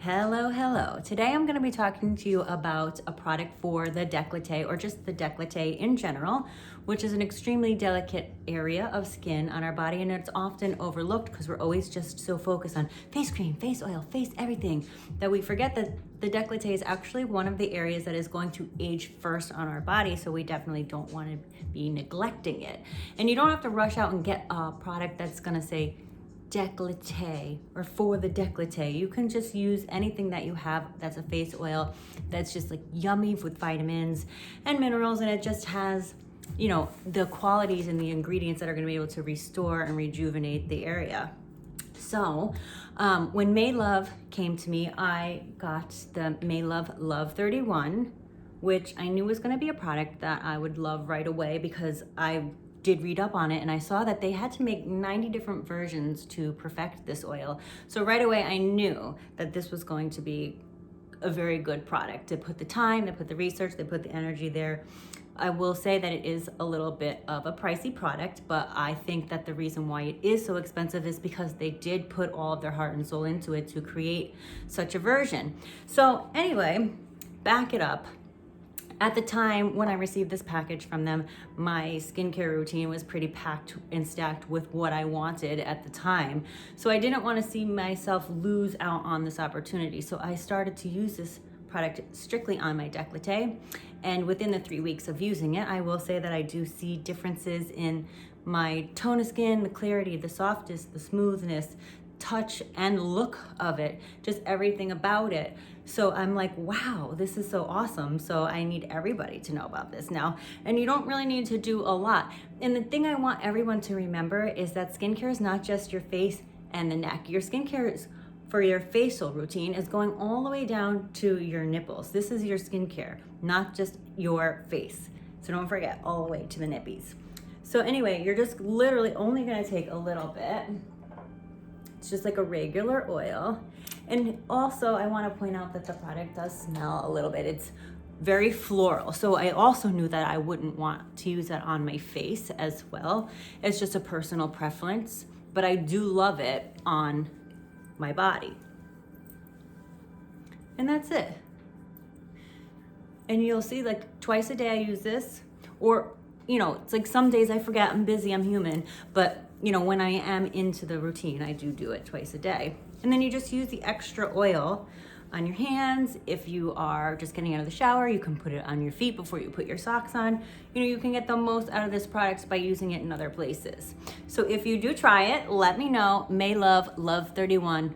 Hello, hello. Today I'm going to be talking to you about a product for the décolleté, or just the décolleté in general, which is an extremely delicate area of skin on our body, and it's often overlooked because we're always just so focused on face cream, face oil, face everything, that we forget that the décolleté is actually one of the areas that is going to age first on our body, so we definitely don't want to be neglecting it. And you don't have to rush out and get a product that's going to say décolleté or for the décolleté. You can just use anything that you have that's a face oil that's just like yummy with vitamins and minerals, and it just has, you know, the qualities and the ingredients that are going to be able to restore and rejuvenate the area. So when Maelove came to me, I got the Maelove Love31, which I knew was going to be a product that I would love right away because I did read up on it and I saw that they had to make 90 different versions to perfect this oil. So right away I knew that this was going to be a very good product. They put the time, they put the research, they put the energy there. I will say that it is a little bit of a pricey product, but I think that the reason why it is so expensive is because they did put all of their heart and soul into it to create such a version. So anyway, back it up. At the time when I received this package from them, my skincare routine was pretty packed and stacked with what I wanted at the time. So I didn't want to see myself lose out on this opportunity. So I started to use this product strictly on my décolleté. And within the 3 weeks of using it, I will say that I do see differences in my tone of skin, the clarity, the softness, the smoothness, touch and look of it, just everything about it. So I'm like, wow, this is so awesome. So I need everybody to know about this now. And you don't really need to do a lot. And the thing I want everyone to remember is that skincare is not just your face and the neck. Your skincare is for your facial routine is going all the way down to your nipples. This is your skincare, not just your face. So don't forget, all the way to the nippies. So anyway, you're just literally only gonna take a little bit. It's just like a regular oil. And also I want to point out that the product does smell a little bit. It's very floral. So I also knew that I wouldn't want to use that on my face as well. It's just a personal preference, but I do love it on my body. And that's it. And you'll see, like, twice a day I use this, or, you know, it's like some days I forget, I'm busy, I'm human, but you know, when I am into the routine, I do it twice a day. And then you just use the extra oil on your hands. If you are just getting out of the shower, you can put it on your feet before you put your socks on. You know, you can get the most out of this product by using it in other places. So if you do try it, let me know. Maelove Love31